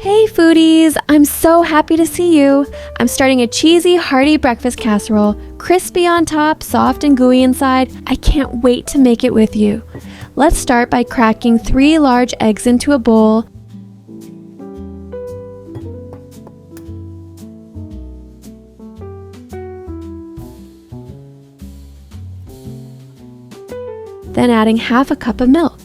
Hey foodies, I'm so happy to see you. I'm starting a cheesy, hearty breakfast casserole, crispy on top, soft and gooey inside. I can't wait to make it with you. Let's start by cracking 3 large eggs into a bowl. Then adding half a cup of milk.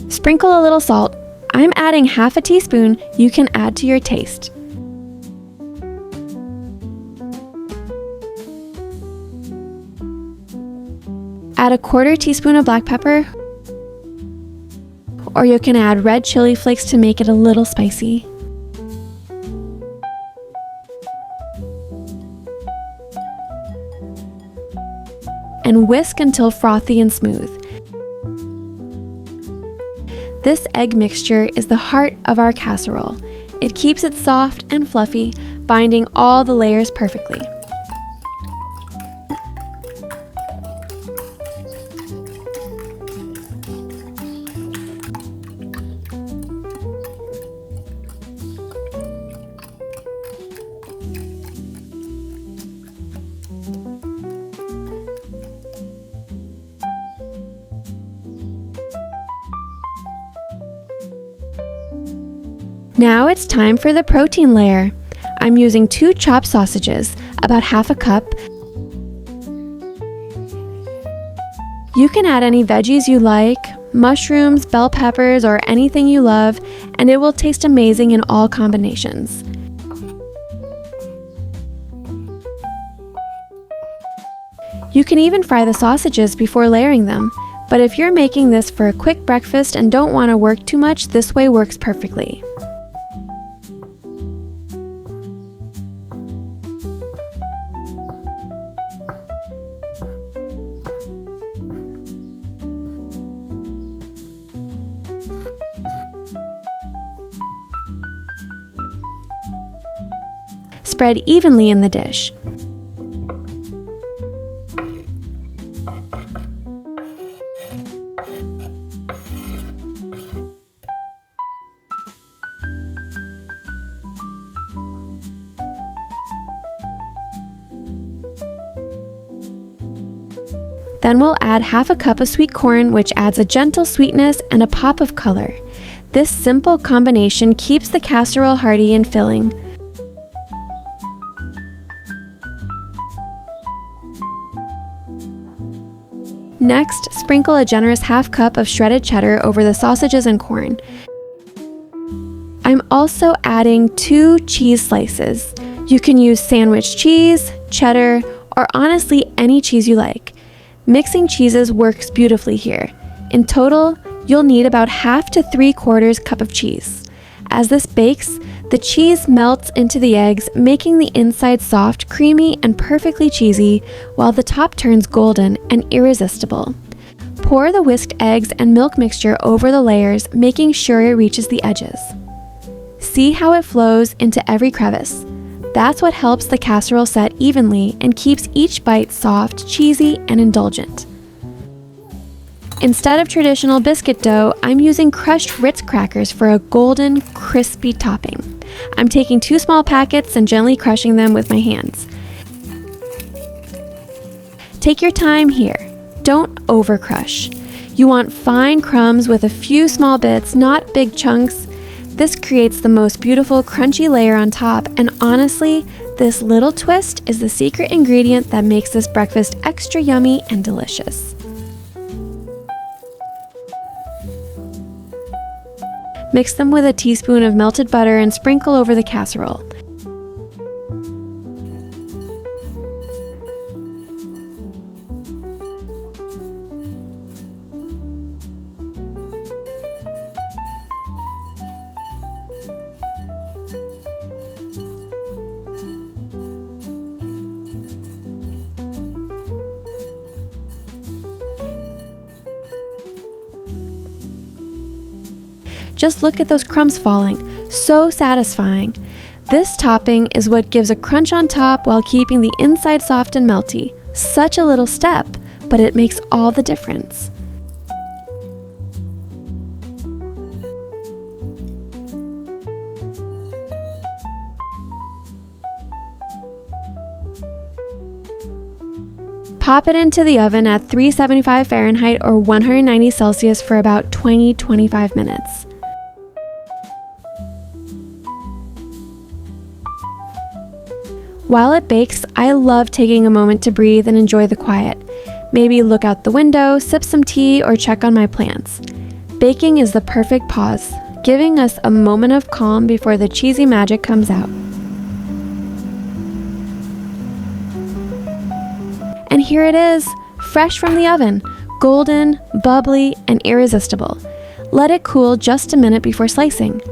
Sprinkle a little salt. I'm adding half a teaspoon. You can add to your taste. Add a 1/4 teaspoon of black pepper, or you can add red chili flakes to make it a little spicy. And whisk until frothy and smooth. This egg mixture is the heart of our casserole. It keeps it soft and fluffy, binding all the layers perfectly. Now it's time for the protein layer. I'm using 2 chopped sausages, about half a cup. You can add any veggies you like, mushrooms, bell peppers, or anything you love, and it will taste amazing in all combinations. You can even fry the sausages before layering them, but if you're making this for a quick breakfast and don't want to work too much, this way works perfectly. Spread evenly in the dish. Then we'll add half a cup of sweet corn, which adds a gentle sweetness and a pop of color. This simple combination keeps the casserole hearty and filling. Next, sprinkle a generous half cup of shredded cheddar over the sausages and corn. I'm also adding 2 cheese slices. You can use sandwich cheese, cheddar, or honestly any cheese you like. Mixing cheeses works beautifully here. In total, you'll need about half to 3/4 cup of cheese. As this bakes, the cheese melts into the eggs, making the inside soft, creamy, and perfectly cheesy, while the top turns golden and irresistible. Pour the whisked eggs and milk mixture over the layers, making sure it reaches the edges. See how it flows into every crevice. That's what helps the casserole set evenly and keeps each bite soft, cheesy, and indulgent. Instead of traditional biscuit dough, I'm using crushed Ritz crackers for a golden, crispy topping. I'm taking 2 small packets and gently crushing them with my hands. Take your time here. Don't overcrush. You want fine crumbs with a few small bits, not big chunks. This creates the most beautiful crunchy layer on top, and honestly, this little twist is the secret ingredient that makes this breakfast extra yummy and delicious. Mix them with a teaspoon of melted butter and sprinkle over the casserole. Just look at those crumbs falling. So satisfying. This topping is what gives a crunch on top while keeping the inside soft and melty. Such a little step, but it makes all the difference. Pop it into the oven at 375 Fahrenheit or 190 Celsius for about 20-25 minutes. While it bakes, I love taking a moment to breathe and enjoy the quiet. Maybe look out the window, sip some tea, or check on my plants. Baking is the perfect pause, giving us a moment of calm before the cheesy magic comes out. And here it is, fresh from the oven, golden, bubbly, and irresistible. Let it cool just a minute before slicing.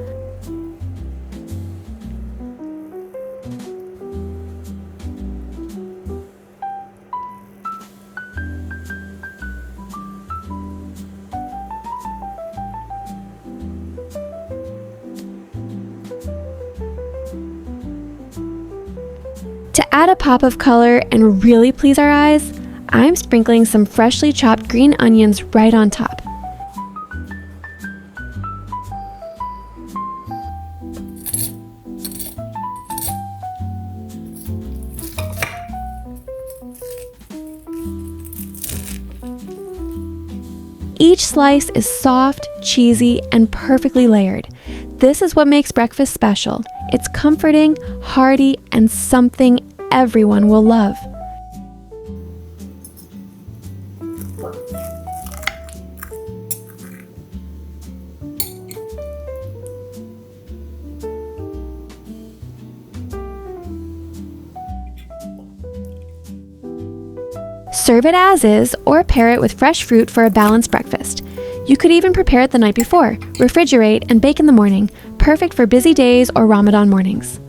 To add a pop of color and really please our eyes, I'm sprinkling some freshly chopped green onions right on top. Each slice is soft, cheesy, and perfectly layered. This is what makes breakfast special. It's comforting, hearty, and something everyone will love. Serve it as is or pair it with fresh fruit for a balanced breakfast. You could even prepare it the night before, refrigerate, and bake in the morning, perfect for busy days or Ramadan mornings.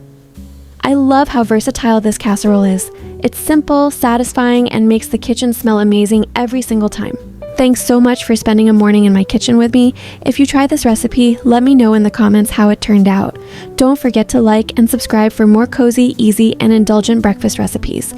I love how versatile this casserole is. It's simple, satisfying, and makes the kitchen smell amazing every single time. Thanks so much for spending a morning in my kitchen with me. If you try this recipe, let me know in the comments how it turned out. Don't forget to like and subscribe for more cozy, easy, and indulgent breakfast recipes.